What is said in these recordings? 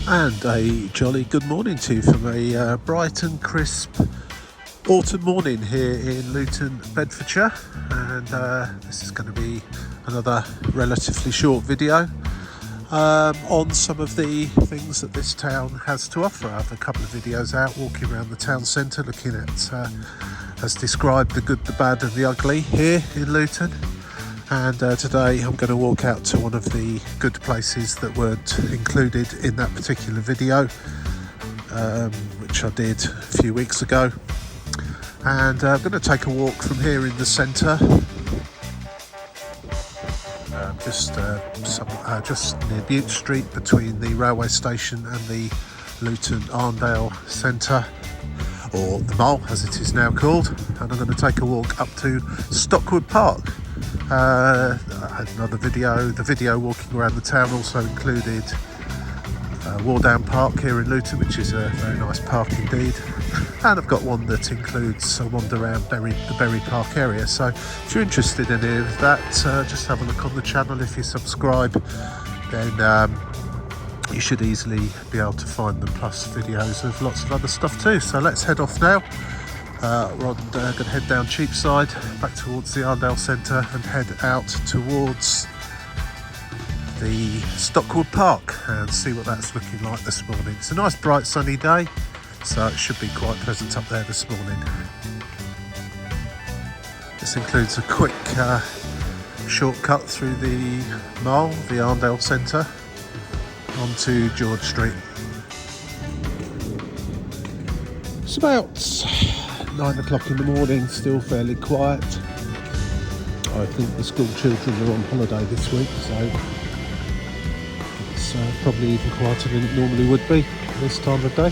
And a jolly good morning to you from a bright and crisp autumn morning here in Luton, Bedfordshire. And this is going to be another relatively short video on some of the things that this town has to offer. I have a couple of videos out walking around the town centre looking at, as described, the good, the bad and the ugly here in Luton. And today I'm going to walk out to one of the good places that weren't included in that particular video, which I did a few weeks ago. And I'm going to take a walk from here in the centre, just near Bute Street, between the railway station and the Luton Arndale Centre, or the Mole as it is now called. And I'm going to take a walk up to Stockwood Park. I had another video. The video walking around the town also included Wardown Park here in Luton, which is a very nice park indeed. And I've got one that includes a wander around the Berry Park area. So if you're interested in any of that, just have a look on the channel. If you subscribe, then you should easily be able to find them, plus videos of lots of other stuff too. So let's head off now. We're going to head down Cheapside, back towards the Arndale Centre, and head out towards the Stockwood Park and see what that's looking like this morning. It's a nice bright sunny day, so it should be quite pleasant up there this morning. This includes a quick shortcut through the Mole, the Arndale Centre, onto George Street. It's about 9 o'clock in the morning, still fairly quiet. I think the school children are on holiday this week, so it's probably even quieter than it normally would be this time of day.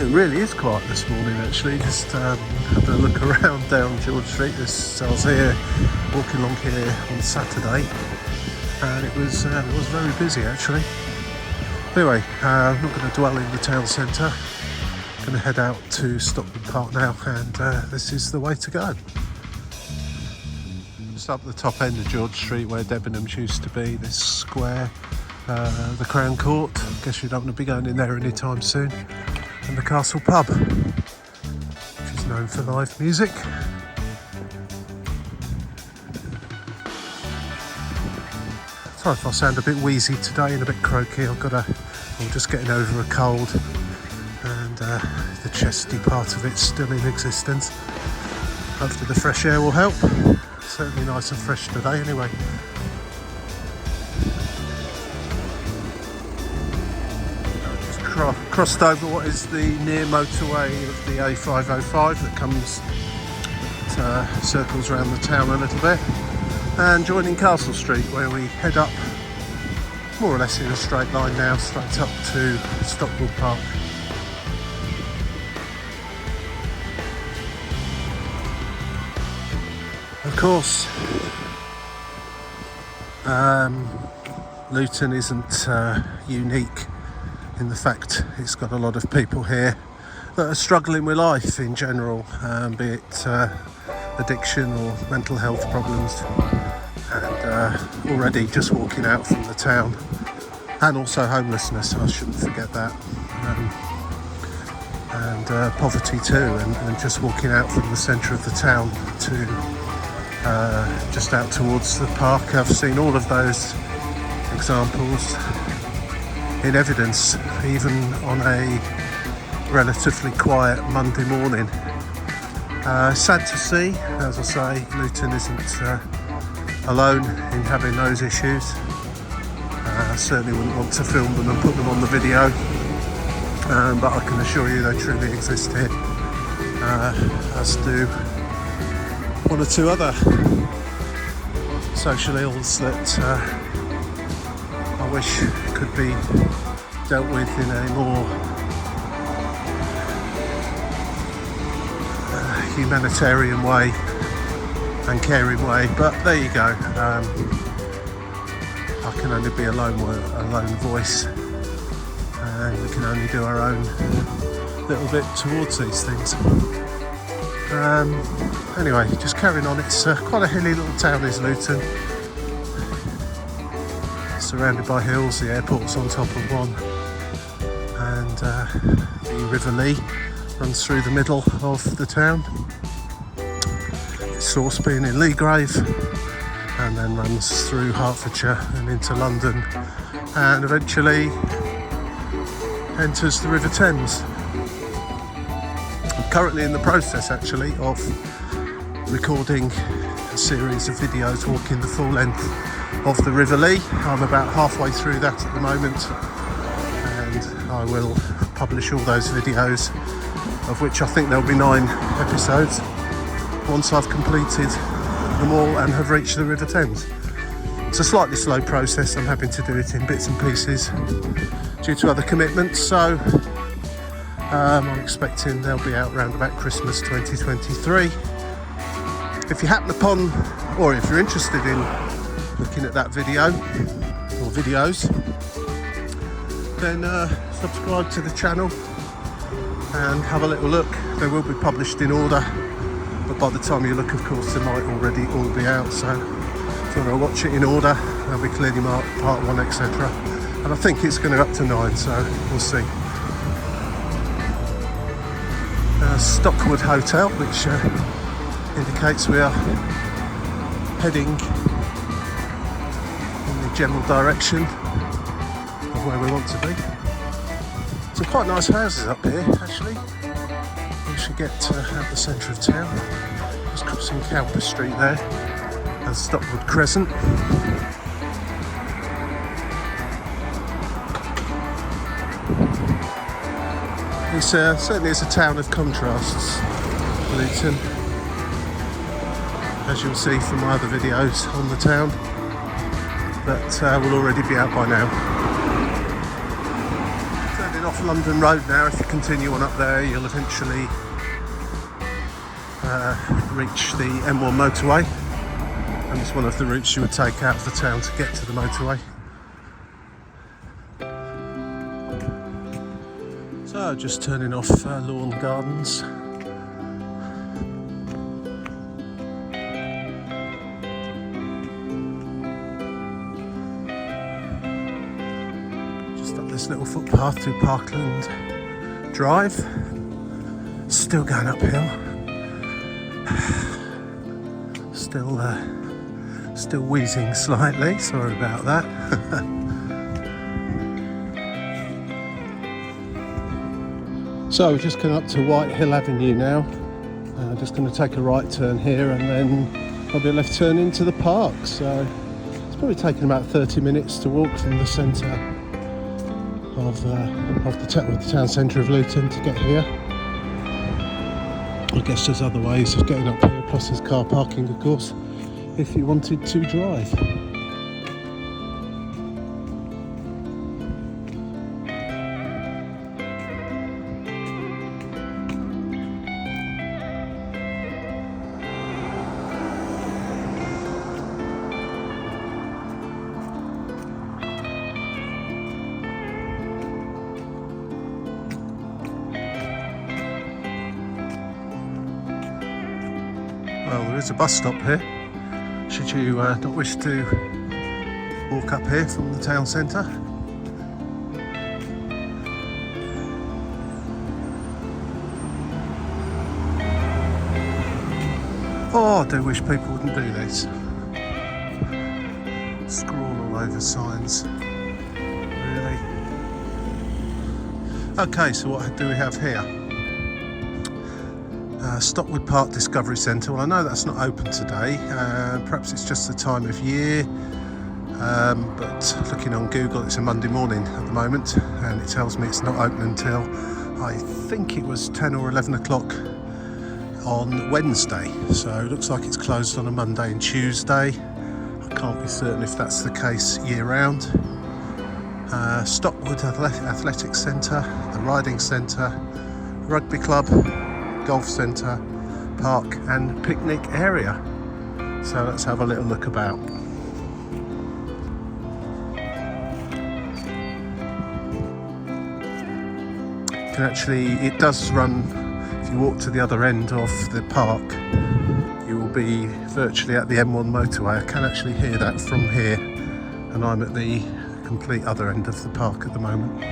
It really is quiet this morning actually, just having a look around down George Street. I was here, walking along here on Saturday, and it was very busy actually. Anyway, I'm not going to dwell in the town centre. Going to head out to Stockwood Park now, and this is the way to go. Just up the top end of George Street where Debenhams used to be, this square, the Crown Court. I guess you don't want to be going in there anytime soon. And the Castle Pub, which is known for live music. Sorry if I sound a bit wheezy today and a bit croaky. I'm just getting over a cold, and the chesty part of it's still in existence. Hopefully the fresh air will help. Certainly nice and fresh today anyway. Just crossed over what is the near motorway of the A505 that circles around the town a little bit, and joining Castle Street, where we head up more or less in a straight line now, straight up to Stockwood Park. Of course, Luton isn't unique in the fact it's got a lot of people here that are struggling with life in general, be it addiction or mental health problems, and already just walking out from the town, and also homelessness, I shouldn't forget that, and poverty too, and just walking out from the centre of the town to just out towards the park. I've seen all of those examples in evidence, even on a relatively quiet Monday morning. Sad to see. As I say, Luton isn't alone in having those issues. I certainly wouldn't want to film them and put them on the video, but I can assure you they truly exist here, as do one or two other social ills that I wish could be dealt with in a more humanitarian way and caring way. But there you go. I can only be a lone voice, and we can only do our own little bit towards these things. Anyway, just carrying on. It's quite a hilly little town is Luton. surrounded by hills. The airport's on top of one, and the River Lee runs through the middle of the town. Its source being in Leagrave, and then runs through Hertfordshire and into London, and eventually enters the River Thames. I'm currently in the process actually of recording a series of videos walking the full length of the River Lee. I'm about halfway through that at the moment, and I will publish all those videos, of which I think there'll be 9 episodes, once I've completed them all and have reached the River Thames. It's a slightly slow process. I'm having to do it in bits and pieces due to other commitments, so I'm expecting they'll be out round about Christmas 2023. If you happen upon, or if you're interested in looking at that video or videos, then subscribe to the channel and have a little look. They will be published in order, but by the time you look, of course, they might already all be out. So if you want to watch it in order, they'll be clearly marked part 1, etc. And I think it's going to go up to 9, so we'll see. Stockwood Hotel, which indicates we are heading in the general direction of where we want to be. Some quite nice houses up here, actually. We should get out the centre of town. Just crossing Cowper Street there and Stockwood Crescent. It's certainly is a town of contrasts, Luton, as you'll see from my other videos on the town, but will already be out by now. Turning off London Road now. If you continue on up there, you'll eventually reach the M1 motorway, and it's one of the routes you would take out of the town to get to the motorway. So just turning off Lawn Gardens. Just up this little footpath to Parkland Drive. Still going uphill. Still wheezing slightly. Sorry about that. So we're just coming up to Whitehill Avenue now. Just going to take a right turn here and then probably a left turn into the park. So it's probably taken about 30 minutes to walk from the centre of the town centre of Luton to get here. I guess there's other ways of getting up here, plus there's car parking, of course, if you wanted to drive. Well, there is a bus stop here, should you not wish to walk up here from the town centre. Oh, I do wish people wouldn't do this. Scrawl all over signs. Really? Okay, so what do we have here? Stockwood Park Discovery Centre. Well, I know that's not open today. Perhaps it's just the time of year. But looking on Google, it's a Monday morning at the moment, and it tells me it's not open until, I think it was 10 or 11 o'clock on Wednesday. So it looks like it's closed on a Monday and Tuesday. I can't be certain if that's the case year round. Stockwood Athletic Centre, the Riding Centre, Rugby Club, Golf Centre, Park and Picnic Area. So let's have a little look about. It does run, if you walk to the other end of the park, you will be virtually at the M1 motorway. I can actually hear that from here. and I'm at the complete other end of the park at the moment.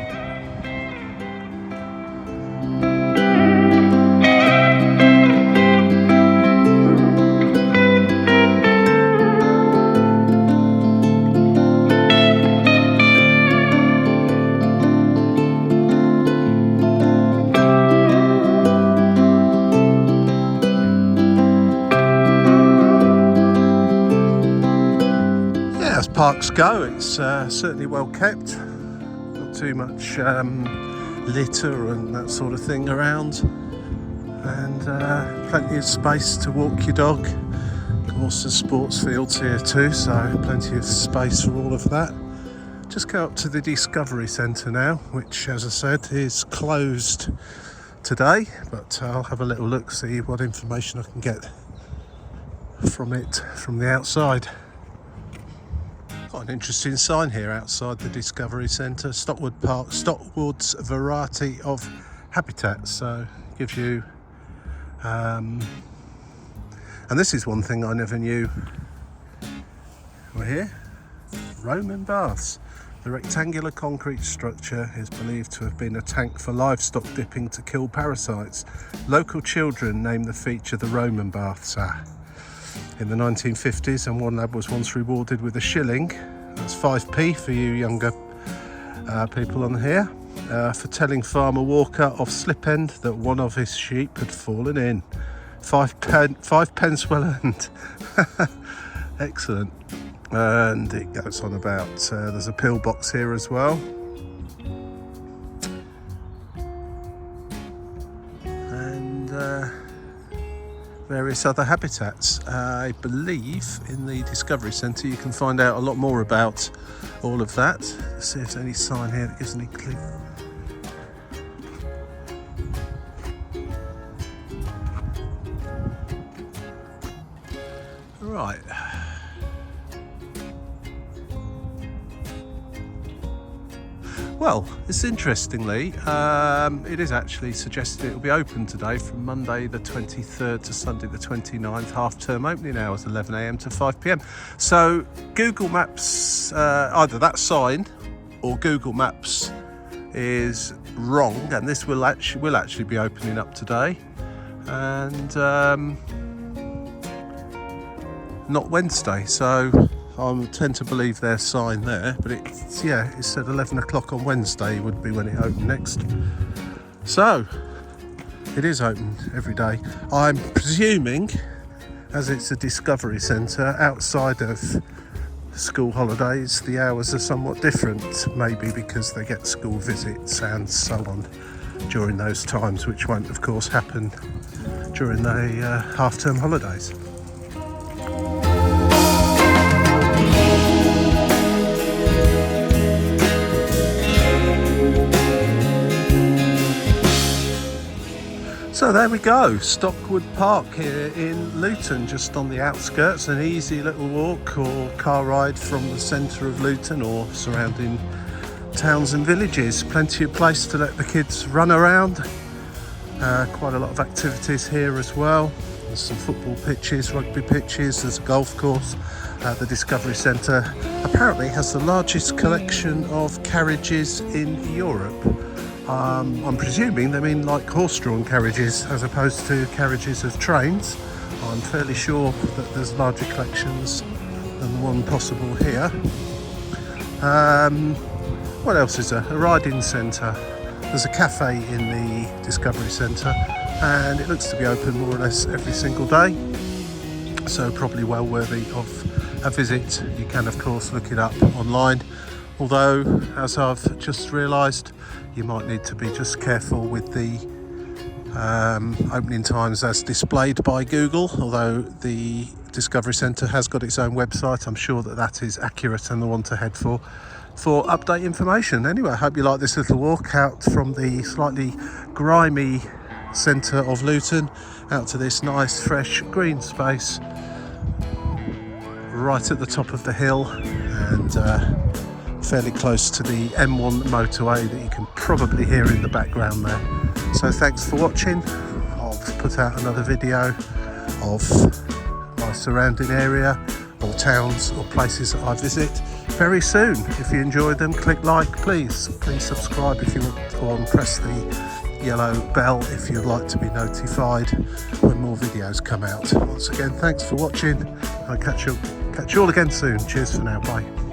As parks go, it's certainly well kept. Not too much litter and that sort of thing around, and plenty of space to walk your dog. Of course, there's sports fields here too, so plenty of space for all of that. Just go up to the Discovery Centre now, which, as I said, is closed today, but I'll have a little look, see what information I can get from it from the outside. Quite an interesting sign here outside the Discovery Centre, Stockwood Park, Stockwood's variety of habitats. So gives you, and this is one thing I never knew. We're here, Roman baths. The rectangular concrete structure is believed to have been a tank for livestock dipping to kill parasites. Local children named the feature the Roman baths. In the 1950s, and one lad was once rewarded with £1. That's 5p for you younger people on here, for telling Farmer Walker of Slip End that one of his sheep had fallen in. 5 pence well earned. Excellent. And it goes on about, there's a pillbox here as well. And various other habitats. I believe in the Discovery Centre you can find out a lot more about all of that. Let's see if there's any sign here that gives any clue. Right. Well, it's interestingly, it is actually suggested it will be open today from Monday the 23rd to Sunday the 29th, half-term opening hours, 11 a.m. to 5 p.m. So Google Maps, either that sign or Google Maps is wrong, and this will actually be opening up today, and not Wednesday. So I tend to believe their sign there, but it said 11 o'clock on Wednesday would be when it opened next. So it is open every day. I'm presuming, as it's a Discovery Centre, outside of school holidays, the hours are somewhat different, maybe because they get school visits and so on during those times, which won't, of course, happen during the half-term holidays. So there we go, Stockwood Park here in Luton, just on the outskirts, an easy little walk or car ride from the centre of Luton or surrounding towns and villages. Plenty of place to let the kids run around, quite a lot of activities here as well. There's some football pitches, rugby pitches, there's a golf course. The Discovery Centre apparently has the largest collection of carriages in Europe. I'm presuming they mean like horse-drawn carriages as opposed to carriages of trains. I'm fairly sure that there's larger collections than the one possible here. What else is there? A riding centre. There's a cafe in the Discovery Centre, and it looks to be open more or less every single day, so probably well worthy of a visit. You can of course look it up online, although as I've just realised, you might need to be just careful with the opening times as displayed by Google. Although the Discovery Centre has got its own website, I'm sure that that is accurate and the one to head for update information. Anyway, I hope you like this little walk out from the slightly grimy centre of Luton out to this nice fresh green space right at the top of the hill, and fairly close to the M1 motorway that you can probably hear in the background there. So thanks for watching. I'll put out another video of my surrounding area or towns or places that I visit very soon. If you enjoyed them, click like, please subscribe if you want, or press the yellow bell if you'd like to be notified when more videos come out. Once again, thanks for watching. I'll catch you all again soon. Cheers for now. Bye.